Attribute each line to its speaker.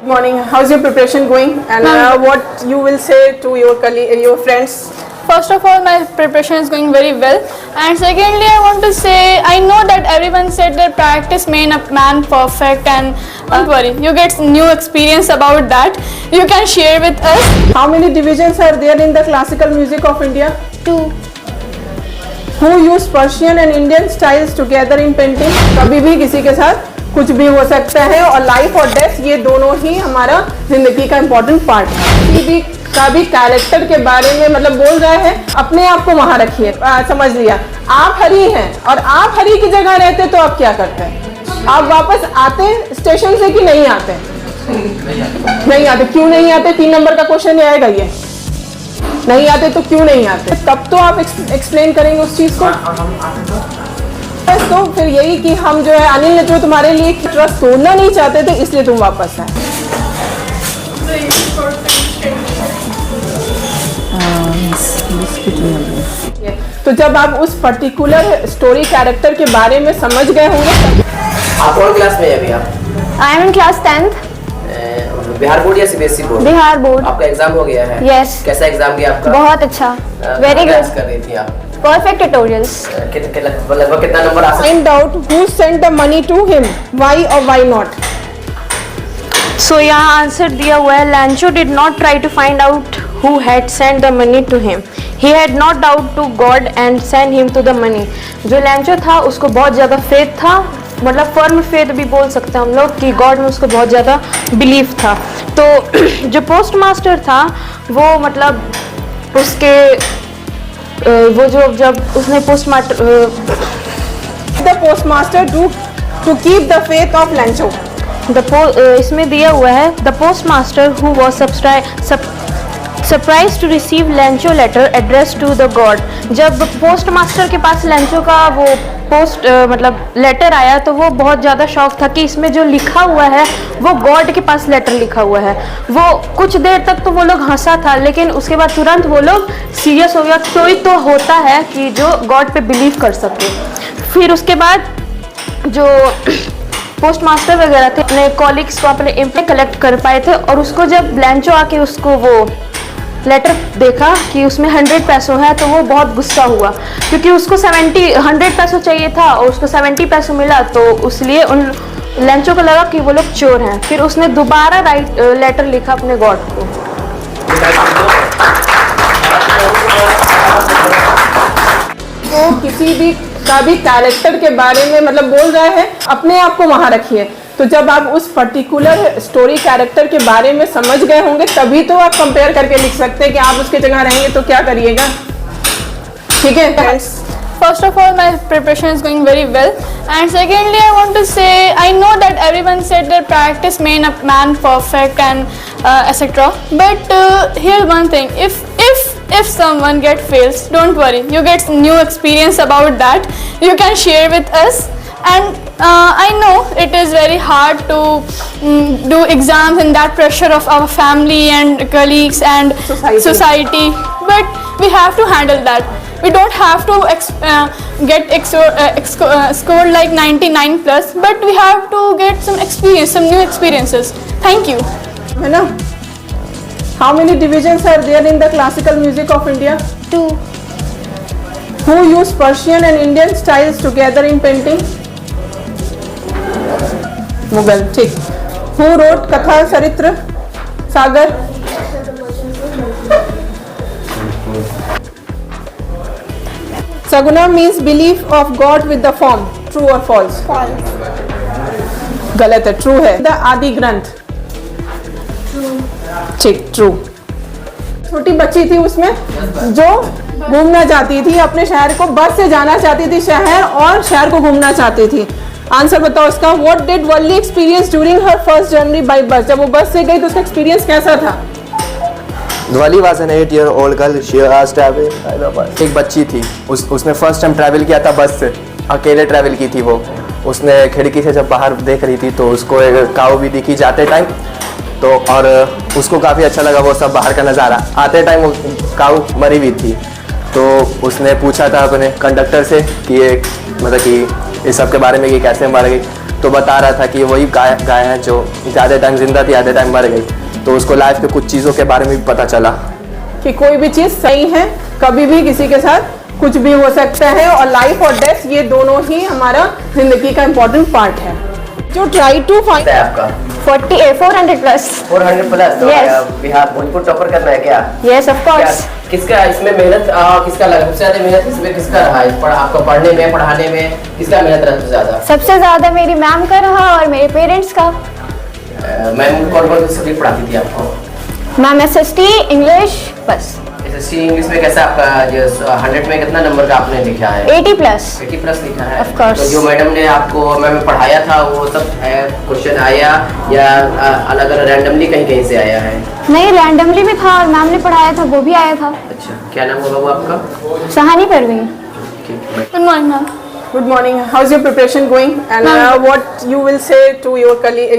Speaker 1: Morning. How's your preparation going? And what you will say to your friends?
Speaker 2: First of all, my preparation is going very well. And secondly, I want to say, I know that everyone said that practice made a man perfect, and don't worry, you get new experience about that. You can share with us.
Speaker 1: How many divisions are there in the classical music of India?
Speaker 2: 2.
Speaker 1: Who use Persian and Indian styles together in painting? कभी भी किसी के साथ कुछ भी हो सकता है, और लाइफ और डेथ ये दोनों ही हमारा जिंदगी का इम्पोर्टेंट पार्ट है। किसी भी का भी कैरेक्टर के बारे में मतलब बोल रहा है, अपने आप को वहां रखिए। समझ लिया, आप हरी हैं और आप हरी की जगह रहते तो आप क्या करते हैं? आप वापस आते स्टेशन से कि नहीं आते? नहीं आते। क्यों नहीं आते? 3 नंबर का क्वेश्चन आएगा ये। नहीं आते तो क्यों नहीं आते? तब तो आप एक्सप्लेन करेंगे उस चीज को। तो फिर यही कि हम जो है अनिल ने जो तुम्हारे लिए ट्रस्ट तोड़ना नहीं चाहते थे, इसलिए तुम वापस आए। तो जब आप उस पर्टिकुलर स्टोरी कैरेक्टर के बारे में समझ गए होंगे।
Speaker 3: आप कौन क्लास में है अभी आप?
Speaker 2: I am in class 10th.
Speaker 3: Bihar board या सीबीएसई बोर्ड?
Speaker 2: बिहार बोर्ड।
Speaker 3: आपका एग्जाम हो गया है?
Speaker 2: Yes.
Speaker 3: कैसा एग्जाम गया आपका?
Speaker 2: बहुत अच्छा। Very good.
Speaker 3: कर रही थी आप?
Speaker 2: Perfect tutorials.
Speaker 3: लगभग कितना नंबर आ सकता है?
Speaker 1: Find out who sent the money to him, why or why not?
Speaker 4: So यहाँ आंसर दिया हुआ है, लैंचो did not try to find out who had sent the money to him. He had not doubt to God and sent him to the money. जो लैंचो था उसको बहुत ज़्यादा faith था, मतलब फर्म फेथ भी बोल सकते हैं हम लोग कि गॉड में उसको बहुत ज़्यादा बिलीफ था। तो जो पोस्ट मास्टर था वो मतलब उसके वो जो जब उसने post master
Speaker 1: The postmaster to keep the faith of Lancho.
Speaker 4: इसमें दिया हुआ है the post master who was surprise to receive Lencho letter address to the god. जब पोस्ट मास्टर के पास लैंचो का वो पोस्ट मतलब लेटर आया तो वो बहुत ज़्यादा शौक था कि इसमें जो लिखा हुआ है वो गॉड के पास लेटर लिखा हुआ है। वो कुछ देर तक तो वो लोग हंसा था, लेकिन उसके बाद तुरंत वो लोग सीरियस हो गया। कोई तो होता है कि जो गॉड पे बिलीव कर सके। फिर उसके बाद जो पोस्ट मास्टर वगैरह थे अपने कॉलीग्स को अपने एम्प्लॉय कलेक्ट कर पाए थे, और उसको जब लैंचो आके उसको वो लेटर देखा कि उसमें 100 पैसों है तो वो बहुत गुस्सा हुआ, क्योंकि उसको 100 पैसों चाहिए था और उसको 70 पैसों मिला, तो इसलिए उन लैंचो को लगा कि वो लोग चोर हैं। फिर उसने दोबारा लेटर लिखा अपने गॉड को।
Speaker 1: तो किसी भी का भी कैरेक्टर के बारे में मतलब बोल रहा है, अपने आप को वहां रखिए। तो जब आप उस पर्टिकुलर स्टोरी कैरेक्टर के बारे में समझ गए होंगे, तभी तो आप कंपेयर करके लिख सकते हैं कि आप उसके जगह रहेंगे तो क्या करिएगा। ठीक है friends?
Speaker 2: First of all, my preparation is going very well. And secondly, I want to say, I know that everyone said that practice made a man perfect and etc. But here's one thing: if someone fails, don't worry. You get new experience about that. You can share with us. And I know it is very hard to do exams in that pressure of our family and colleagues and society. But we have to handle that. We don't have to get scored like 99 plus, but we have to get some experience, some new experiences. Thank you.
Speaker 1: है ना? How many divisions are there in the classical music of India?
Speaker 2: 2.
Speaker 1: Who use Persian and Indian styles together in painting? Mughal. ठीक। Who wrote कथा चरित्र सागर? Saguna means belief of God with the form. True or false?
Speaker 2: False.
Speaker 1: गलत है, true है। The आदि ग्रंथ? ठीक, true. छोटी बच्ची थी उसमें जो घूमना चाहती थी अपने शहर को, बस से जाना चाहती थी शहर और शहर को घूमना चाहती थी। आंसर बताओ इसका। What did Valli experience during her first journey by bus? जब वो बस से गई तो उसका एक्सपीरियंस कैसा था?
Speaker 5: Wally was an 8-year-old girl. She was traveling Hyderabad. एक बच्ची थी, उसने फर्स्ट टाइम ट्रैवल किया था बस से, अकेले ट्रैवल की थी वो। उसने खिड़की से जब बाहर देख रही थी तो उसको एक काऊ भी दिखी जाते टाइम, तो और उसको काफ़ी अच्छा लगा वो सब बाहर का नज़ारा। आते टाइम वो काऊ मरी हुई थी, तो उसने पूछा था अपने कंडक्टर से कि ये मतलब कि इस सब के बारे में कि कैसे मर गई। तो बता रहा था कि वही गाय है जो ज़्यादा टाइम जिंदा थी, आधे टाइम मर गई। तो उसको लाइफ के कुछ चीज़ों के बारे में भी पता चला
Speaker 1: कि कोई भी चीज़ सही है, कभी भी किसी के साथ कुछ भी हो सकता है, और लाइफ और डेथ ये दोनों ही हमारा जिंदगी का इम्पोर्टेंट पार्ट है। जो ट्राई टू फाइंड
Speaker 3: है आपका
Speaker 4: 400 प्लस।
Speaker 3: 400 प्लस। तो
Speaker 4: Yes.
Speaker 3: बिहार भोजपुर टॉपर करना है क्या?
Speaker 4: Yes of course.
Speaker 3: किसका इसमें मेहनत किसका लगा सबसे ज्यादा मेहनत इसमें किसका रहा है? आपको पढ़ने में, पढ़ाने में किसका मेहनत रहा सबसे ज्यादा?
Speaker 4: सबसे ज़्यादा मेरी मैम का रहा और मेरे पेरेंट्स का।
Speaker 3: मैम कौन कौन सी सब्जेक्ट पढ़ाती थी आपको?
Speaker 4: मैम SST इंग्लिश बस।
Speaker 3: SSC इंग्लिश में कैसा आपका जो 100 में कितना नंबर का आपने लिखा है?
Speaker 4: 80 प्लस।
Speaker 3: 80 प्लस लिखा है।
Speaker 4: Of course.
Speaker 3: तो जो मैडम ने आपको मैम पढ़ाया था वो सब क्वेश्चन आया या अलग अलग रैंडमली कहीं कहीं से आया है?
Speaker 4: नहीं, रैंडमली भी था और मैम ने पढ़ाया था वो भी आया था।
Speaker 3: अच्छा, क्या नाम होगा वो आपका?
Speaker 4: Sahani Parveen.
Speaker 2: Good morning, ma'am.
Speaker 1: Good morning. How's your preparation going? And what you will say to your colleague, your